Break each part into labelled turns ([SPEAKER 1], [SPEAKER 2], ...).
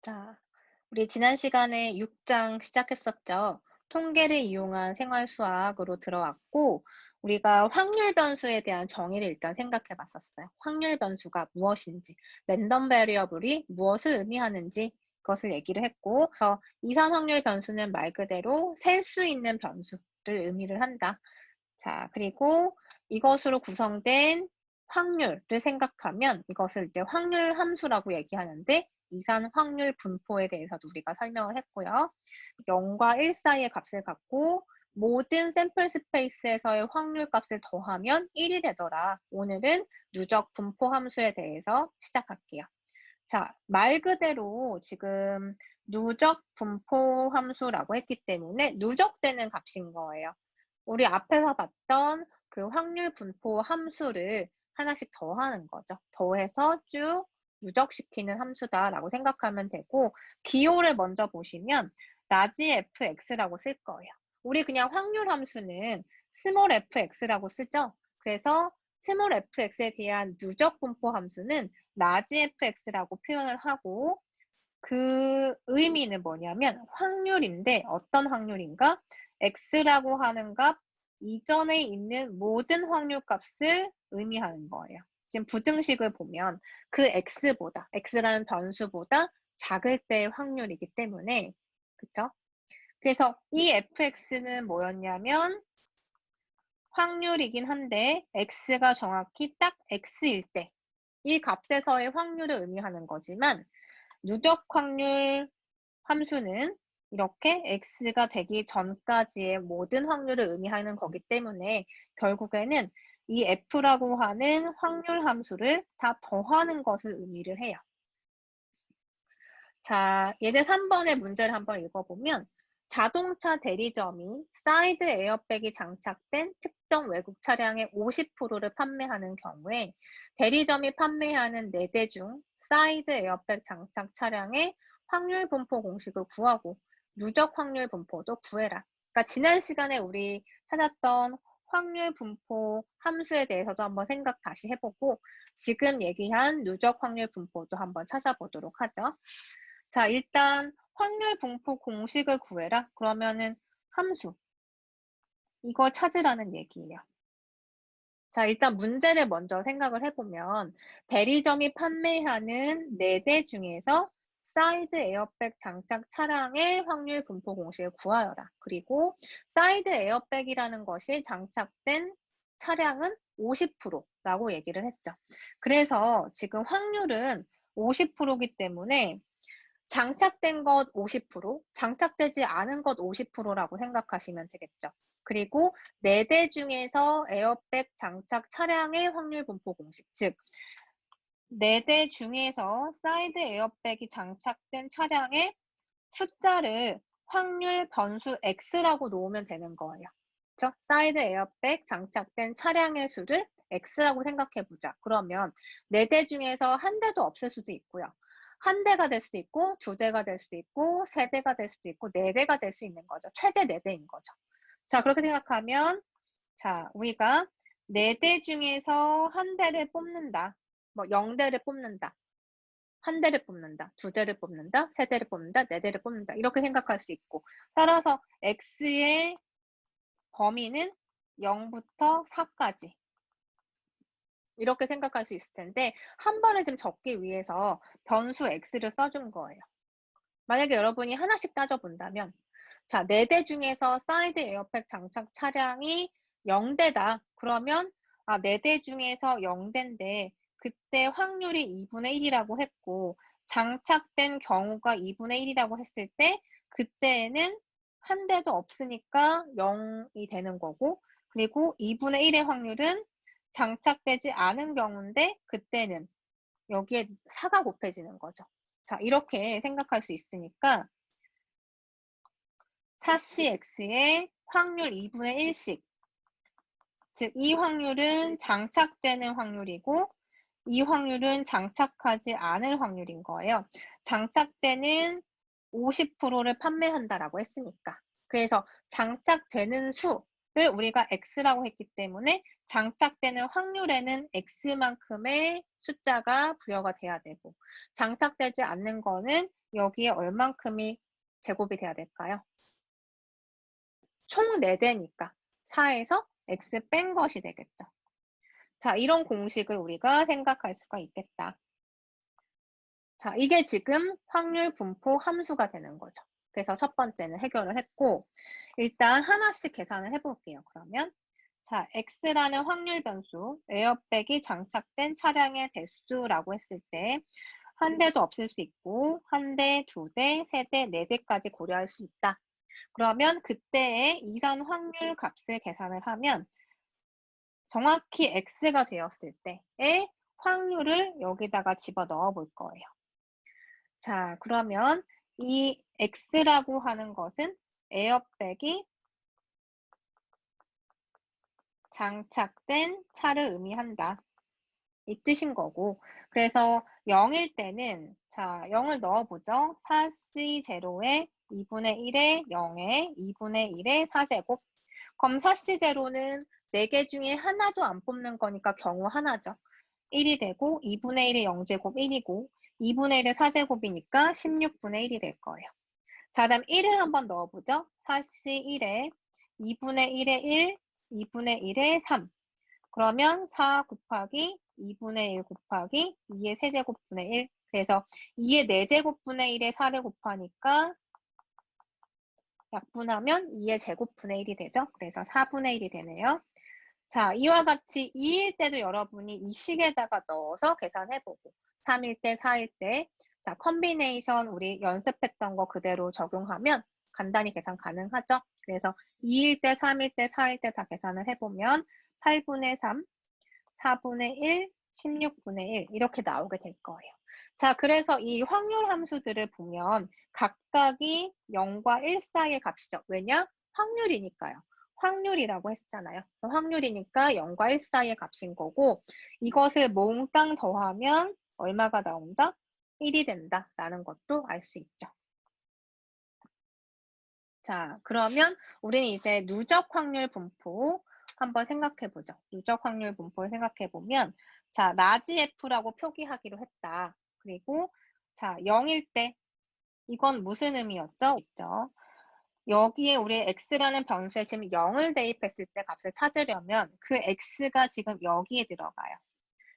[SPEAKER 1] 자, 우리 지난 시간에 6장 시작했었죠. 통계를 이용한 생활 수학으로 들어왔고, 우리가 확률 변수에 대한 정의를 일단 생각해 봤었어요. 확률 변수가 무엇인지, 랜덤 베리어블이 무엇을 의미하는지, 그것을 얘기를 했고, 이산 확률 변수는 말 그대로 셀 수 있는 변수를 의미를 한다. 자, 그리고 이것으로 구성된 확률을 생각하면 이것을 이제 확률 함수라고 얘기하는데 이산 확률 분포에 대해서도 우리가 설명을 했고요. 0과 1 사이의 값을 갖고 모든 샘플 스페이스에서의 확률 값을 더하면 1이 되더라. 오늘은 누적 분포 함수에 대해서 시작할게요. 자, 말 그대로 지금 누적 분포 함수라고 했기 때문에 누적되는 값인 거예요. 우리 앞에서 봤던 그 확률 분포 함수를 하나씩 더하는 거죠. 더해서 쭉 누적시키는 함수다라고 생각하면 되고, 기호를 먼저 보시면 라지 fx라고 쓸 거예요. 우리 그냥 확률 함수는 스몰 fx라고 쓰죠. 그래서 스몰 fx에 대한 누적 분포 함수는 라지 fx라고 표현을 하고, 그 의미는 뭐냐면 확률인데 어떤 확률인가? x라고 하는 값 이전에 있는 모든 확률 값을 의미하는 거예요. 지금 부등식을 보면 그 x라는 변수보다 작을 때의 확률이기 때문에, 그쵸? 그래서 이 fx는 뭐였냐면 확률이긴 한데 x가 정확히 딱 x일 때 이 값에서의 확률을 의미하는 거지만 누적 확률 함수는 이렇게 x가 되기 전까지의 모든 확률을 의미하는 거기 때문에 결국에는 이 f라고 하는 확률 함수를 다 더하는 것을 의미를 해요. 자, 예제 3번의 문제를 한번 읽어보면 자동차 대리점이 사이드 에어백이 장착된 특정 외국 차량의 50%를 판매하는 경우에 대리점이 판매하는 4대 중 사이드 에어백 장착 차량의 확률 분포 공식을 구하고 누적 확률 분포도 구해라. 그러니까 지난 시간에 우리 찾았던 확률 분포 함수에 대해서도 한번 생각 다시 해보고 지금 얘기한 누적 확률 분포도 한번 찾아보도록 하죠. 자, 일단 확률 분포 공식을 구해라. 그러면은 함수, 이거 찾으라는 얘기예요. 자, 일단 문제를 먼저 생각을 해보면 대리점이 판매하는 4대 중에서 사이드 에어백 장착 차량의 확률 분포 공식을 구하여라. 그리고 사이드 에어백이라는 것이 장착된 차량은 50%라고 얘기를 했죠. 그래서 지금 확률은 50%이기 때문에 장착된 것 50%, 장착되지 않은 것 50%라고 생각하시면 되겠죠. 그리고 4대 중에서 에어백 장착 차량의 확률 분포 공식, 즉 4대 중에서 사이드 에어백이 장착된 차량의 숫자를 확률 변수 x라고 놓으면 되는 거예요. 그렇죠? 사이드 에어백 장착된 차량의 수를 x라고 생각해 보자. 그러면 4대 중에서 한 대도 없을 수도 있고요. 한 대가 될 수도 있고, 2대가 될 수도 있고, 3대가 될 수도 있고, 4대가 될 수 있는 거죠. 최대 4대인 거죠. 자, 그렇게 생각하면, 자, 우리가 4대 중에서 한 대를 뽑는다. 뭐 0대를 뽑는다. 한 대를 뽑는다, 2대를 뽑는다, 3대를 뽑는다, 4대를 뽑는다. 이렇게 생각할 수 있고. 따라서 x의 범위는 0부터 4까지. 이렇게 생각할 수 있을 텐데 한 번에 좀 적기 위해서 변수 x를 써준 거예요. 만약에 여러분이 하나씩 따져본다면 자, 4대 중에서 사이드 에어백 장착 차량이 0대다. 그러면 4대 중에서 0대인데 그때 확률이 2분의 1이라고 했고 장착된 경우가 2분의 1이라고 했을 때 그때에는 한 대도 없으니까 0이 되는 거고 그리고 2분의 1의 확률은 장착되지 않은 경우인데 그때는 여기에 4가 곱해지는 거죠. 자, 이렇게 생각할 수 있으니까 4cx의 확률 2분의 1씩, 즉 이 확률은 장착되는 확률이고 이 확률은 장착하지 않을 확률인 거예요. 장착되는 50%를 판매한다라고 했으니까. 그래서 장착되는 수, 우리가 x라고 했기 때문에 장착되는 확률에는 x만큼의 숫자가 부여가 돼야 되고, 장착되지 않는 거는 여기에 얼만큼이 제곱이 돼야 될까요? 총 4대니까 4에서 x 뺀 것이 되겠죠. 자, 이런 공식을 우리가 생각할 수가 있겠다. 자, 이게 지금 확률 분포 함수가 되는 거죠. 그래서 첫 번째는 해결을 했고, 일단 하나씩 계산을 해볼게요. 그러면 자, x라는 확률 변수, 에어백이 장착된 차량의 대수라고 했을 때 한 대도 없을 수 있고, 한 대, 두 대, 세 대, 네 대까지 고려할 수 있다. 그러면 그때의 이산 확률 값을 계산을 하면 정확히 x가 되었을 때의 확률을 여기다가 집어 넣어 볼 거예요. 자, 그러면 이 x라고 하는 것은 에어백이 장착된 차를 의미한다. 이 뜻인 거고, 그래서 0일 때는 자 0을 넣어보죠. 4C0에 2분의 1에 0에 2분의 1에 4제곱. 그럼 4C0는 4개 중에 하나도 안 뽑는 거니까 경우 하나죠. 1이 되고 2분의 1의 0제곱 1이고 2분의 1의 4제곱이니까 16분의 1이 될 거예요. 자, 다음 1을 한번 넣어보죠. 4C1에 2분의 1에 1, 2분의 1에 3. 그러면 4 곱하기 2분의 1 곱하기 2의 세제곱분의 1. 그래서 2의 4제곱분의 1에 4를 곱하니까 약분하면 2의 제곱분의 1이 되죠. 그래서 4분의 1이 되네요. 자, 이와 같이 2일 때도 여러분이 이 식에다가 넣어서 계산해보고 3일 때, 4일 때, 자, 컨비네이션 우리 연습했던 거 그대로 적용하면 간단히 계산 가능하죠. 그래서 2일 때, 3일 때, 4일 때 다 계산을 해보면 8분의 3, 4분의 1, 16분의 1 이렇게 나오게 될 거예요. 자, 그래서 이 확률 함수들을 보면 각각이 0과 1 사이의 값이죠. 왜냐? 확률이니까요. 확률이라고 했잖아요. 확률이니까 0과 1 사이의 값인 거고 이것을 몽땅 더하면 얼마가 나온다? 1이 된다라는 것도 알 수 있죠. 자, 그러면 우리는 이제 누적 확률 분포 한번 생각해 보죠. 누적 확률 분포를 생각해 보면 자, 라지 F라고 표기하기로 했다. 그리고 자, 0일 때 이건 무슨 의미였죠? 있죠. 여기에 우리 x라는 변수에 지금 0을 대입했을 때 값을 찾으려면 그 x가 지금 여기에 들어가요.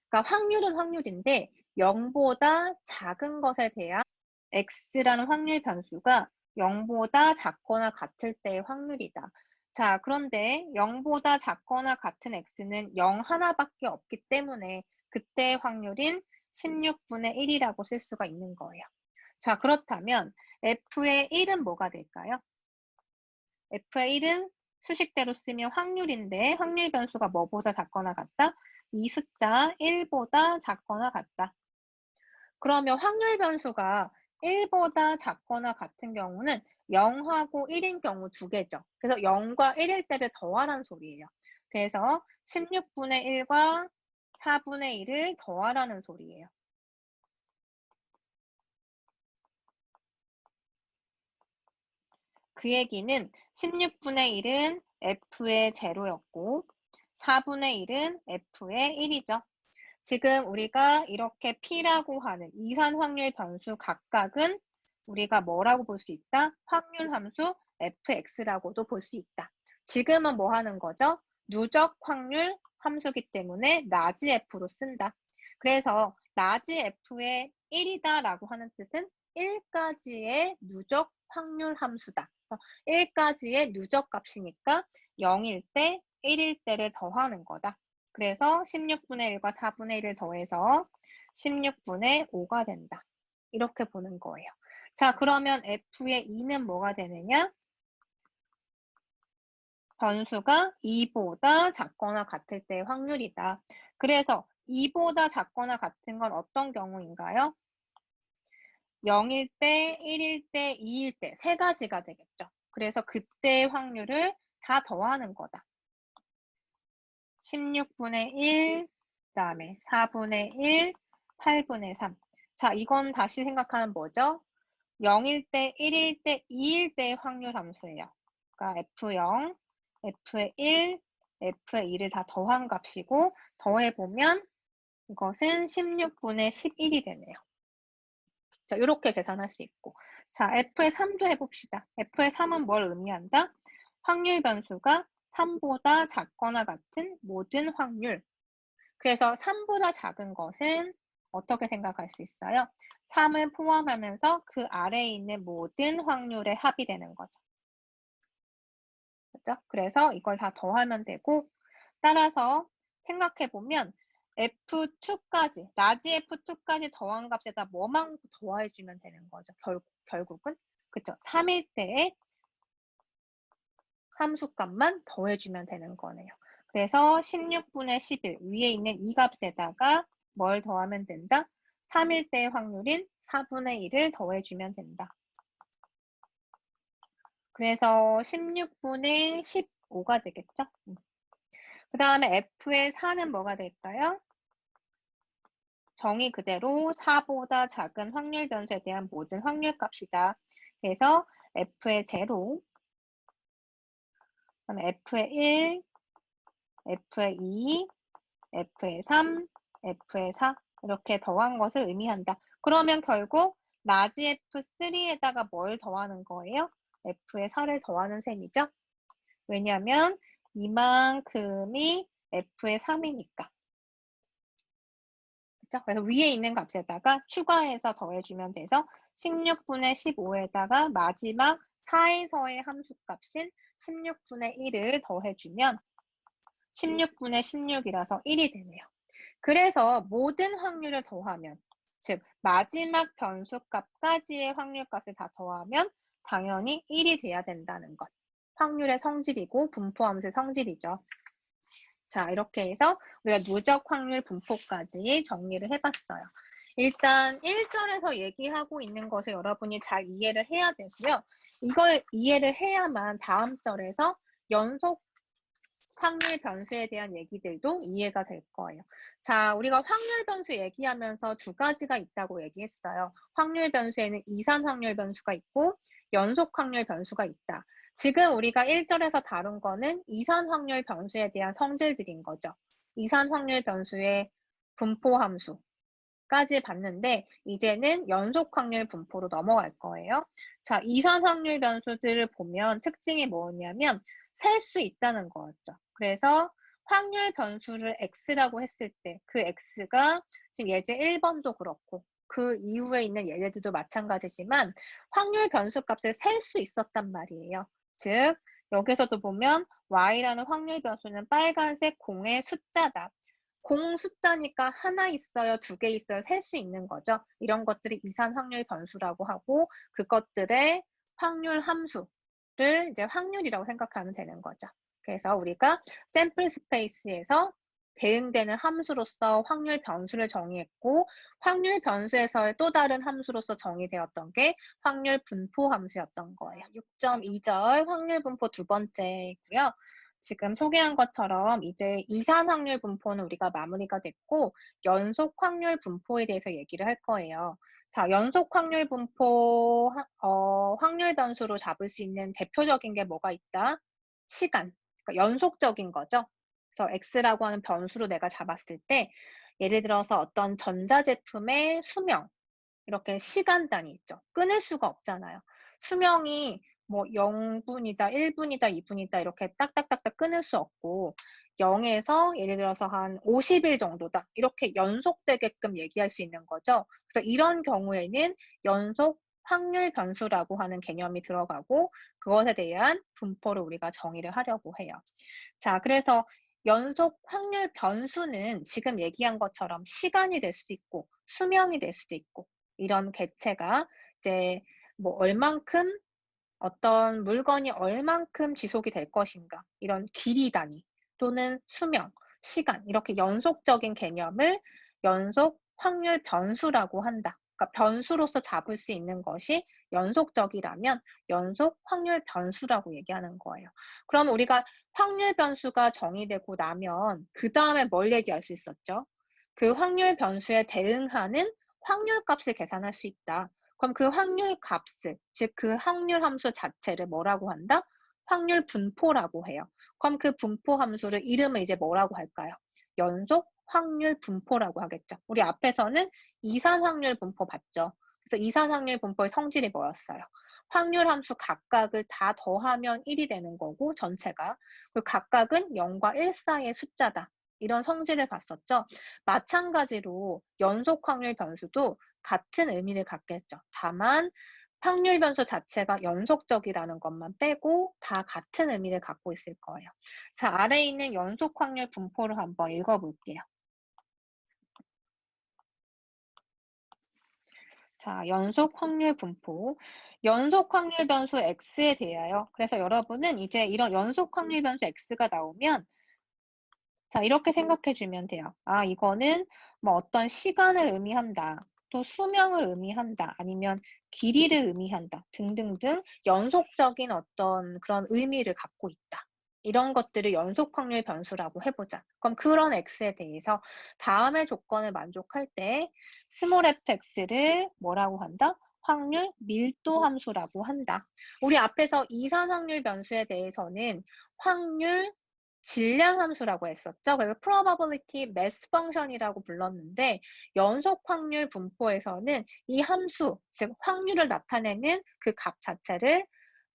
[SPEAKER 1] 그러니까 확률은 확률인데 0보다 작은 것에 대한 x라는 확률 변수가 0보다 작거나 같을 때의 확률이다. 자, 그런데 0보다 작거나 같은 x는 0 하나밖에 없기 때문에 그때의 확률인 16분의 1이라고 쓸 수가 있는 거예요. 자, 그렇다면 f의 1은 뭐가 될까요? f의 1은 수식대로 쓰면 확률인데 확률 변수가 뭐보다 작거나 같다? 이 숫자 1보다 작거나 같다. 그러면 확률 변수가 1보다 작거나 같은 경우는 0하고 1인 경우 두 개죠. 그래서 0과 1일 때를 더하라는 소리예요. 그래서 16분의 1과 4분의 1을 더하라는 소리예요. 그 얘기는 16분의 1은 f의 제로였고 4분의 1은 f의 1이죠. 지금 우리가 이렇게 P라고 하는 이산 확률 변수 각각은 우리가 뭐라고 볼 수 있다? 확률 함수 fx라고도 볼 수 있다. 지금은 뭐 하는 거죠? 누적 확률 함수기 때문에 라지 f로 쓴다. 그래서 라지 f의 1이다 라고 하는 뜻은 1까지의 누적 확률 함수다. 1까지의 누적 값이니까 0일 때, 1일 때를 더하는 거다. 그래서 16분의 1과 4분의 1을 더해서 16분의 5가 된다. 이렇게 보는 거예요. 자, 그러면 f의 2는 뭐가 되느냐? 변수가 2보다 작거나 같을 때의 확률이다. 그래서 2보다 작거나 같은 건 어떤 경우인가요? 0일 때, 1일 때, 2일 때 세 가지가 되겠죠. 그래서 그때의 확률을 다 더하는 거다. 16분의 1, 그다음에 4분의 1, 8분의 3. 자, 이건 다시 생각하면 뭐죠? 0일 때, 1일 때, 2일 때의 확률 함수예요. 그러니까 F0, F의 1, F의 2를 다 더한 값이고 더해보면 이것은 16분의 11이 되네요. 자, 이렇게 계산할 수 있고. 자, F의 3도 해봅시다. F의 3은 뭘 의미한다? 확률 변수가 3보다 작거나 같은 모든 확률. 그래서 3보다 작은 것은 어떻게 생각할 수 있어요? 3을 포함하면서 그 아래에 있는 모든 확률의 합이 되는 거죠. 그렇죠? 그래서 이걸 다 더하면 되고, 따라서 생각해보면 F2까지, 라지 F2까지 더한 값에다 뭐만 더해주면 되는 거죠. 결국은. 그쵸? 3일 때의 함수값만 더해주면 되는 거네요. 그래서 16분의 11 위에 있는 이 값에다가 뭘 더하면 된다? 3일 때의 확률인 4분의 1을 더해주면 된다. 그래서 16분의 15가 되겠죠? 그 다음에 F의 4는 뭐가 될까요? 정의 그대로 4보다 작은 확률 변수에 대한 모든 확률값이다. 그래서 F의 0, 그다음에 F의 1, F의 2, F의 3, F의 4 이렇게 더한 것을 의미한다. 그러면 결국 라지 F3에다가 뭘 더하는 거예요? F의 4를 더하는 셈이죠. 왜냐하면 이만큼이 F의 3이니까. 그렇죠? 그래서 위에 있는 값에다가 추가해서 더해주면 돼서 16분의 15에다가 마지막 4에서의 함수값인 16분의 1을 더해주면 16분의 16이라서 1이 되네요. 그래서 모든 확률을 더하면, 즉 마지막 변수값까지의 확률값을 다 더하면 당연히 1이 돼야 된다는 것. 확률의 성질이고 분포함수의 성질이죠. 자, 이렇게 해서 우리가 누적 확률 분포까지 정리를 해봤어요. 일단 1절에서 얘기하고 있는 것을 여러분이 잘 이해를 해야 되고요. 이걸 이해를 해야만 다음 절에서 연속 확률 변수에 대한 얘기들도 이해가 될 거예요. 자, 우리가 확률 변수 얘기하면서 두 가지가 있다고 얘기했어요. 확률 변수에는 이산 확률 변수가 있고 연속 확률 변수가 있다. 지금 우리가 1절에서 다룬 거는 이산 확률 변수에 대한 성질들인 거죠. 이산 확률 변수의 분포 함수까지 봤는데 이제는 연속 확률 분포로 넘어갈 거예요. 자, 이산 확률 변수들을 보면 특징이 뭐냐면 셀 수 있다는 거였죠. 그래서 확률 변수를 x라고 했을 때 그 x가 지금 예제 1번도 그렇고 그 이후에 있는 예제들도 마찬가지지만 확률 변수 값을 셀 수 있었단 말이에요. 즉 여기서도 보면 y라는 확률 변수는 빨간색 공의 숫자다. 공 숫자니까 하나 있어요, 두 개 있어요, 셀 수 있는 거죠. 이런 것들이 이산 확률 변수라고 하고 그것들의 확률 함수를 이제 확률이라고 생각하면 되는 거죠. 그래서 우리가 샘플 스페이스에서 대응되는 함수로서 확률 변수를 정의했고 확률 변수에서의 또 다른 함수로서 정의되었던 게 확률 분포 함수였던 거예요. 6.2절 확률 분포 두 번째이고요. 지금 소개한 것처럼 이제 이산 확률 분포는 우리가 마무리가 됐고 연속 확률 분포에 대해서 얘기를 할 거예요. 자, 연속 확률 분포 확률 변수로 잡을 수 있는 대표적인 게 뭐가 있다? 시간. 그러니까 연속적인 거죠. 그래서 x라고 하는 변수로 내가 잡았을 때 예를 들어서 어떤 전자제품의 수명 이렇게 시간 단위 있죠. 끊을 수가 없잖아요. 수명이 뭐 0분이다, 1분이다, 2분이다 이렇게 딱딱딱딱 끊을 수 없고 0에서 예를 들어서 한 50일 정도다 이렇게 연속되게끔 얘기할 수 있는 거죠. 그래서 이런 경우에는 연속 확률 변수라고 하는 개념이 들어가고 그것에 대한 분포를 우리가 정의를 하려고 해요. 자, 그래서 연속 확률 변수는 지금 얘기한 것처럼 시간이 될 수도 있고 수명이 될 수도 있고 이런 개체가 이제 뭐 얼만큼 어떤 물건이 얼만큼 지속이 될 것인가 이런 길이 단위 또는 수명, 시간 이렇게 연속적인 개념을 연속 확률 변수라고 한다. 그러니까 변수로서 잡을 수 있는 것이 연속적이라면 연속 확률 변수라고 얘기하는 거예요. 그럼 우리가 확률 변수가 정의되고 나면 그 다음에 뭘 얘기할 수 있었죠? 그 확률 변수에 대응하는 확률값을 계산할 수 있다. 그럼 그 확률 값을, 즉 그 확률 함수 자체를 뭐라고 한다? 확률 분포라고 해요. 그럼 그 분포 함수를 이름을 이제 뭐라고 할까요? 연속 확률 분포라고 하겠죠. 우리 앞에서는 이산 확률 분포 봤죠. 그래서 이산 확률 분포의 성질이 뭐였어요? 확률 함수 각각을 다 더하면 1이 되는 거고 전체가. 그리고 각각은 0과 1 사이의 숫자다. 이런 성질을 봤었죠. 마찬가지로 연속 확률 변수도 같은 의미를 갖겠죠. 다만 확률 변수 자체가 연속적이라는 것만 빼고 다 같은 의미를 갖고 있을 거예요. 자, 아래에 있는 연속 확률 분포를 한번 읽어볼게요. 자, 연속 확률 분포. 연속 확률 변수 x에 대하여. 그래서 여러분은 이제 이런 연속 확률 변수 x가 나오면 자, 이렇게 생각해 주면 돼요. 아, 이거는 뭐 어떤 시간을 의미한다. 또 수명을 의미한다. 아니면 길이를 의미한다. 등등등 연속적인 어떤 그런 의미를 갖고 있다. 이런 것들을 연속 확률 변수라고 해보자. 그럼 그런 x에 대해서 다음의 조건을 만족할 때 스몰 fx를 뭐라고 한다? 확률 밀도 함수라고 한다. 우리 앞에서 이산 확률 변수에 대해서는 확률 질량 함수라고 했었죠. 그래서 probability mass function이라고 불렀는데 연속 확률 분포에서는 이 함수, 즉 확률을 나타내는 그 값 자체를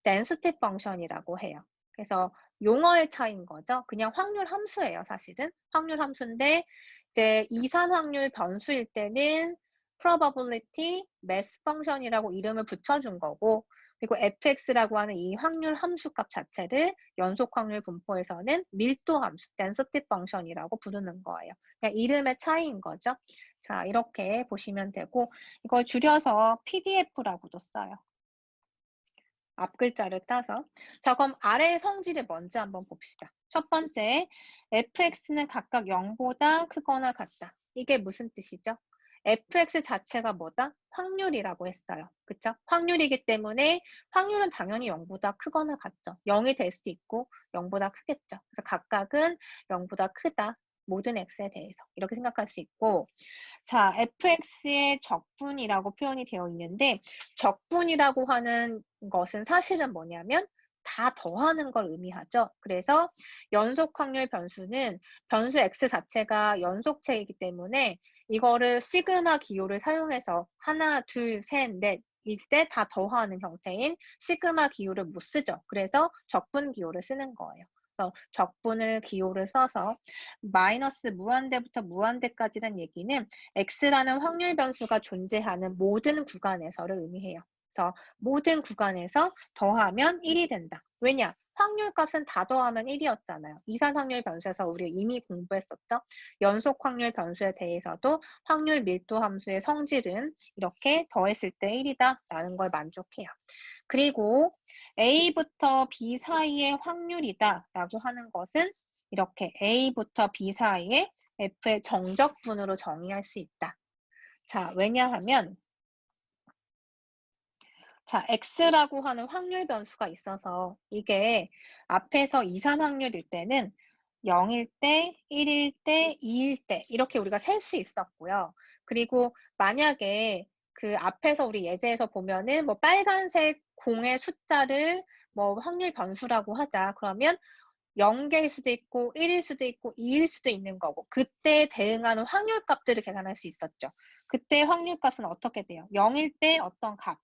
[SPEAKER 1] density function이라고 해요. 그래서 용어의 차이인 거죠. 그냥 확률 함수예요, 사실은. 확률 함수인데 이제 이산 확률 변수일 때는 probability mass function이라고 이름을 붙여준 거고 그리고 fx라고 하는 이 확률 함수값 자체를 연속 확률 분포에서는 밀도 함수, density function이라고 부르는 거예요. 그냥 이름의 차이인 거죠. 자, 이렇게 보시면 되고 이걸 줄여서 PDF라고도 써요. 앞 글자를 따서. 자, 그럼 아래의 성질을 먼저 한번 봅시다. 첫 번째, fx는 각각 0보다 크거나 같다. 이게 무슨 뜻이죠? fx 자체가 뭐다? 확률이라고 했어요. 그쵸? 확률이기 때문에 확률은 당연히 0보다 크거나 같죠. 0이 될 수도 있고 0보다 크겠죠. 그래서 각각은 0보다 크다. 모든 x에 대해서 이렇게 생각할 수 있고 자, fx의 적분이라고 표현이 되어 있는데 적분이라고 하는 것은 사실은 뭐냐면 다 더하는 걸 의미하죠. 그래서 연속 확률 변수는 변수 x 자체가 연속체이기 때문에 이거를 시그마 기호를 사용해서 하나, 둘, 셋, 넷 이때 다 더하는 형태인 시그마 기호를 못 쓰죠. 그래서 적분 기호를 쓰는 거예요. 그래서 적분을 기호를 써서 마이너스 무한대부터 무한대까지란 얘기는 x라는 확률 변수가 존재하는 모든 구간에서를 의미해요. 그래서 모든 구간에서 더하면 1이 된다. 왜냐? 확률 값은 다 더하면 1이었잖아요. 이산 확률 변수에서 우리 이미 공부했었죠. 연속 확률 변수에 대해서도 확률 밀도 함수의 성질은 이렇게 더했을 때 1이다 라는 걸 만족해요. 그리고 A부터 B 사이의 확률이다 라고 하는 것은 이렇게 A부터 B 사이에 F의 정적분으로 정의할 수 있다. 자, 왜냐하면 자, X라고 하는 확률 변수가 있어서 이게 앞에서 이산 확률일 때는 0일 때, 1일 때, 2일 때 이렇게 우리가 셀 수 있었고요. 그리고 만약에 그 앞에서 우리 예제에서 보면은 뭐 빨간색 공의 숫자를 뭐 확률 변수라고 하자. 그러면 0개일 수도 있고 1일 수도 있고 2일 수도 있는 거고 그때에 대응하는 확률 값들을 계산할 수 있었죠. 그때 확률 값은 어떻게 돼요? 0일 때 어떤 값,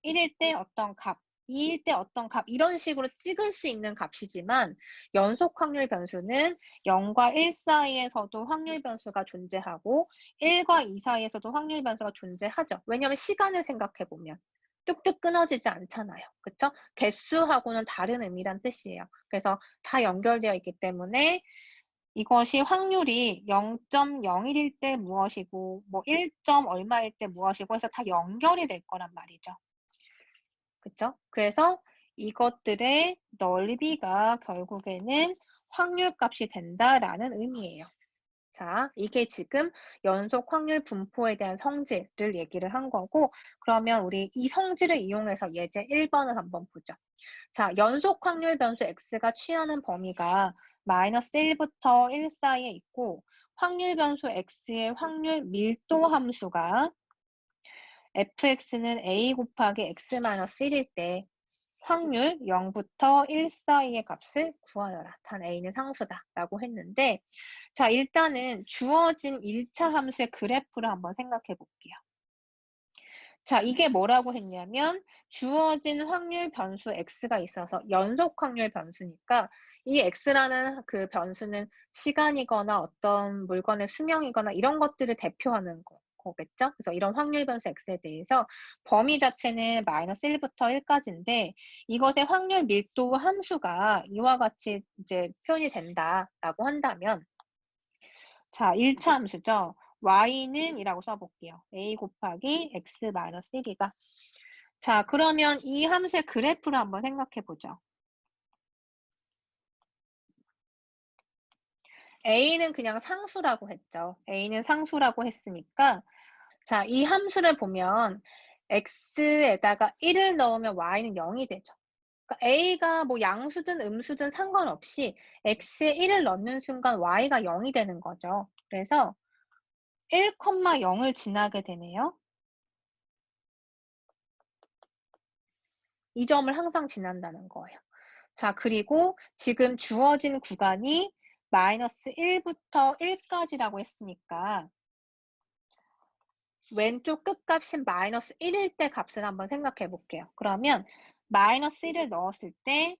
[SPEAKER 1] 1일 때 어떤 값, 2일 때 어떤 값 이런 식으로 찍을 수 있는 값이지만 연속 확률 변수는 0과 1 사이에서도 확률 변수가 존재하고 1과 2 사이에서도 확률 변수가 존재하죠. 왜냐하면 시간을 생각해 보면 뚝뚝 끊어지지 않잖아요. 그쵸? 개수하고는 다른 의미란 뜻이에요. 그래서 다 연결되어 있기 때문에 이것이 확률이 0.01일 때 무엇이고 뭐 1. 얼마일 때 무엇이고 해서 다 연결이 될 거란 말이죠. 그쵸? 그래서 이것들의 넓이가 결국에는 확률값이 된다라는 의미예요. 자, 이게 지금 연속 확률 분포에 대한 성질을 얘기를 한 거고 그러면 우리 이 성질을 이용해서 예제 1번을 한번 보죠. 자, 연속 확률 변수 x가 취하는 범위가 마이너스 1부터 1 사이에 있고 확률 변수 x의 확률 밀도 함수가 fx는 a 곱하기 x-1일 때 확률 0부터 1 사이의 값을 구하여라. 단 A는 상수다라고 했는데 자, 일단은 주어진 1차 함수의 그래프를 한번 생각해 볼게요. 자, 이게 뭐라고 했냐면 주어진 확률 변수 x가 있어서 연속 확률 변수니까 이 x라는 그 변수는 시간이거나 어떤 물건의 수명이거나 이런 것들을 대표하는 거겠죠? 그래서 이런 확률 변수 x에 대해서 범위 자체는 -1부터 1까지인데 이것의 확률 밀도 함수가 이와 같이 이제 표현이 된다라고 한다면 자, 1차 함수죠. y는 이라고 써볼게요. a 곱하기 x 마이너스 1이다. 자, 그러면 이 함수의 그래프를 한번 생각해 보죠. a는 그냥 상수라고 했죠. a는 상수라고 했으니까 자, 이 함수를 보면 x에다가 1을 넣으면 y는 0이 되죠. 그러니까 a가 뭐 양수든 음수든 상관없이 x에 1을 넣는 순간 y가 0이 되는 거죠. 그래서 1,0을 지나게 되네요. 이 점을 항상 지난다는 거예요. 자, 그리고 지금 주어진 구간이 -1부터 1까지라고 했으니까 왼쪽 끝값인 -1일 때 값을 한번 생각해 볼게요. 그러면 -1을 넣었을 때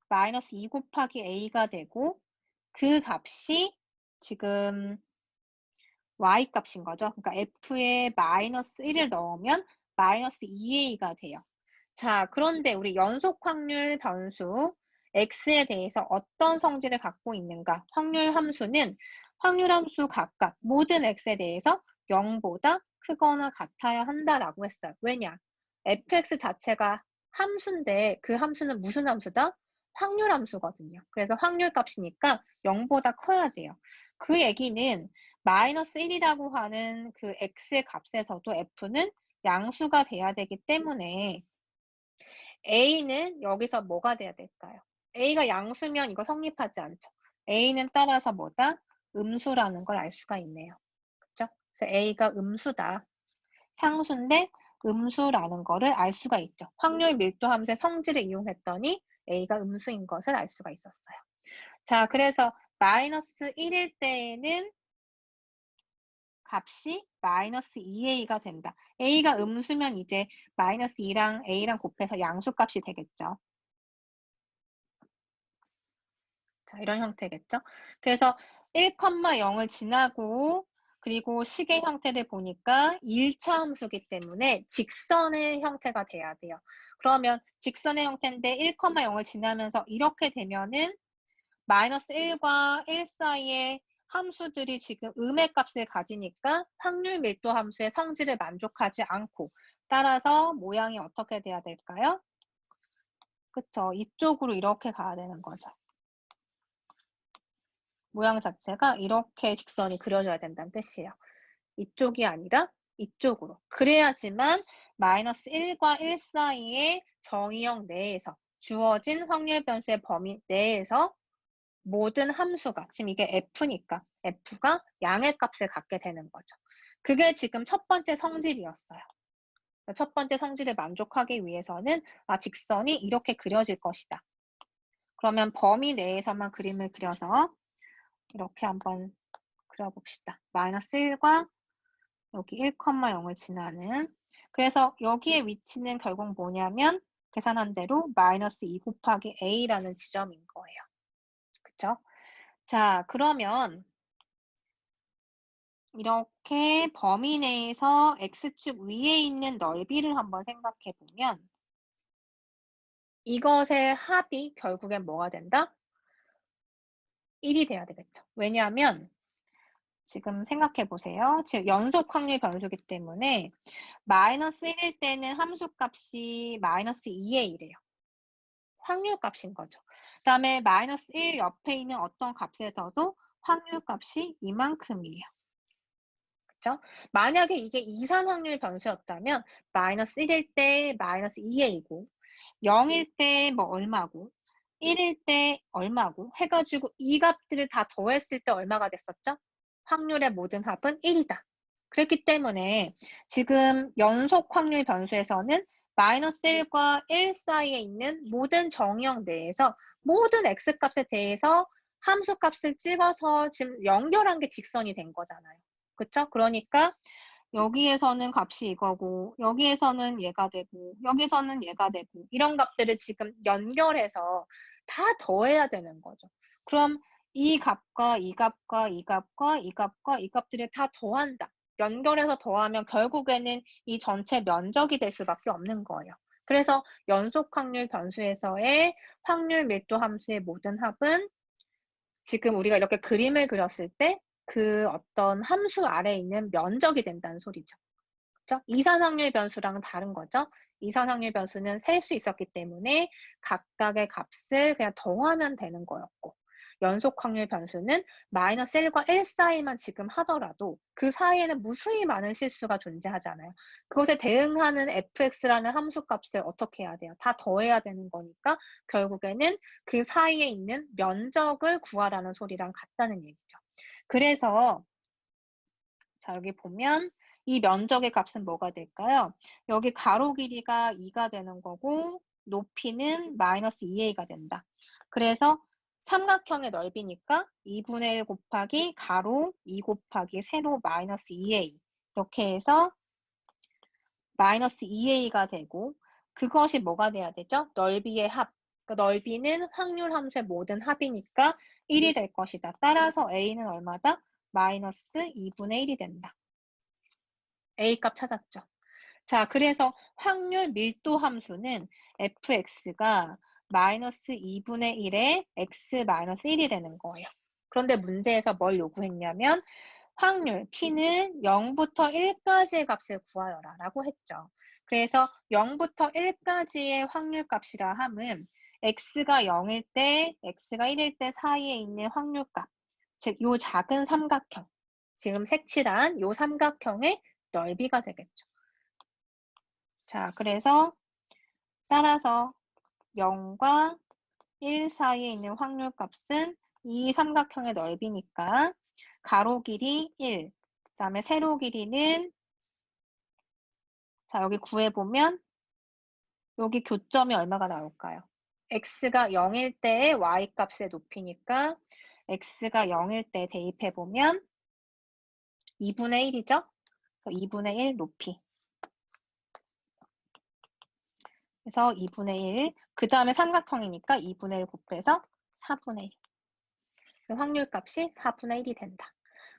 [SPEAKER 1] -2 곱하기 a가 되고 그 값이 지금 y 값인 거죠. 그러니까 f에 -1을 넣으면 -2a가 돼요. 자, 그런데 우리 연속 확률 변수 x에 대해서 어떤 성질을 갖고 있는가? 확률 함수는 확률 함수 각각 모든 x에 대해서 0보다 크거나 같아야 한다라고 했어요. 왜냐? fx 자체가 함수인데 그 함수는 무슨 함수다? 확률 함수거든요. 그래서 확률 값이니까 0보다 커야 돼요. 그 얘기는 -1이라고 하는 그 x의 값에서도 f는 양수가 돼야 되기 때문에 A는 여기서 뭐가 돼야 될까요? A가 양수면 이거 성립하지 않죠. A는 따라서 뭐다? 음수라는 걸 알 수가 있네요. 그쵸? 그래서 A가 음수다. 상수인데 음수라는 거를 알 수가 있죠. 확률 밀도 함수의 성질을 이용했더니 A가 음수인 것을 알 수가 있었어요. 자, 그래서 -1일 때에는 값이 -2a가 된다. a가 음수면 이제 -2랑 a랑 곱해서 양수값이 되겠죠. 자, 이런 형태겠죠. 그래서 1,0을 지나고 그리고 식의 형태를 보니까 1차 함수기 때문에 직선의 형태가 돼야 돼요. 그러면 직선의 형태인데 1,0을 지나면서 이렇게 되면은 -1과 1 사이에 함수들이 지금 음의 값을 가지니까 확률 밀도 함수의 성질을 만족하지 않고 따라서 모양이 어떻게 돼야 될까요? 그쵸. 이쪽으로 이렇게 가야 되는 거죠. 모양 자체가 이렇게 직선이 그려져야 된다는 뜻이에요. 이쪽이 아니라 이쪽으로. 그래야지만 -1과 1 사이의 정의형 내에서 주어진 확률 변수의 범위 내에서 모든 함수가 지금 이게 f니까 f가 양의 값을 갖게 되는 거죠. 그게 지금 첫 번째 성질이었어요. 첫 번째 성질을 만족하기 위해서는 직선이 이렇게 그려질 것이다. 그러면 범위 내에서만 그림을 그려서 이렇게 한번 그려봅시다. -1과 여기 1,0을 지나는 그래서 여기에 위치는 결국 뭐냐면 계산한 대로 -2 곱하기 a라는 지점인 거예요. 그쵸? 자, 그러면 이렇게 범위 내에서 x축 위에 있는 넓이를 한번 생각해 보면 이것의 합이 결국엔 뭐가 된다? 1이 돼야 되겠죠. 왜냐하면 지금 생각해 보세요. 지금 연속 확률 변수기 때문에 -1일 때는 함수값이 -2에 1이에요. 확률값인 거죠. 그다음에 -1 옆에 있는 어떤 값에서도 확률값이 이만큼이에요. 그쵸? 만약에 이게 이산 확률 변수였다면 -1일 때 -2a이고 0일 때 뭐 얼마고 1일 때 얼마고 해가지고 이 값들을 다 더했을 때 얼마가 됐었죠? 확률의 모든 합은 1이다. 그랬기 때문에 지금 연속 확률 변수에서는 마이너스 1과 1 사이에 있는 모든 정의역 내에서 모든 x값에 대해서 함수값을 찍어서 지금 연결한 게 직선이 된 거잖아요. 그쵸? 그러니까 여기에서는 값이 이거고 여기에서는 얘가 되고 여기서는 얘가 되고 이런 값들을 지금 연결해서 다 더해야 되는 거죠. 그럼 이 값과 이 값과 이 값과 이 값과 이 값들을 다 더한다. 연결해서 더하면 결국에는 이 전체 면적이 될 수밖에 없는 거예요. 그래서 연속 확률 변수에서의 확률 밀도 함수의 모든 합은 지금 우리가 이렇게 그림을 그렸을 때 그 어떤 함수 아래에 있는 면적이 된다는 소리죠. 그죠? 이산확률 변수랑은 다른 거죠. 이산확률 변수는 셀 수 있었기 때문에 각각의 값을 그냥 더하면 되는 거였고, 연속 확률 변수는 마이너스 1과 1 사이만 지금 하더라도 그 사이에는 무수히 많은 실수가 존재하잖아요. 그것에 대응하는 fx라는 함수값을 어떻게 해야 돼요? 다 더해야 되는 거니까 결국에는 그 사이에 있는 면적을 구하라는 소리랑 같다는 얘기죠. 그래서 자, 여기 보면 이 면적의 값은 뭐가 될까요? 여기 가로 길이가 2가 되는 거고 높이는 마이너스 2a가 된다. 그래서 삼각형의 넓이니까 2분의 1 곱하기 가로 2 곱하기 세로 마이너스 2a 이렇게 해서 마이너스 2a가 되고 그것이 뭐가 돼야 되죠? 넓이의 합. 그러니까 넓이는 확률 함수의 모든 합이니까 1이 될 것이다. 따라서 a는 얼마다? 마이너스 2분의 1이 된다. A값 찾았죠. 자, 그래서 확률 밀도 함수는 fx가 마이너스 2분의 1에 x 마이너스 1이 되는 거예요. 그런데 문제에서 뭘 요구했냐면 확률 p는 0부터 1까지의 값을 구하여라 라고 했죠. 그래서 0부터 1까지의 확률 값이라 함은 x가 0일 때, x가 1일 때 사이에 있는 확률값, 즉 요 작은 삼각형, 지금 색칠한 요 삼각형의 넓이가 되겠죠. 자, 그래서 따라서 0과 1 사이에 있는 확률값은 이 삼각형의 넓이니까 가로 길이 1, 그 다음에 세로 길이는 자, 여기 구해보면 여기 교점이 얼마가 나올까요? x가 0일 때의 y값의 높이니까 x가 0일 때 대입해보면 2분의 1이죠? 2분의 1 높이. 그래서 2분의 1, 그 다음에 삼각형이니까 2분의 1 곱해서 4분의 1. 확률값이 4분의 1이 된다.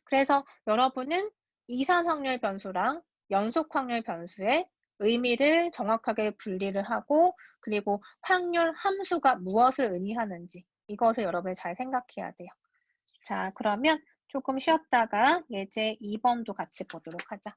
[SPEAKER 1] 그래서 여러분은 이산 확률 변수랑 연속 확률 변수의 의미를 정확하게 분리를 하고 그리고 확률 함수가 무엇을 의미하는지 이것을 여러분이 잘 생각해야 돼요. 자, 그러면 조금 쉬었다가 예제 2번도 같이 보도록 하자.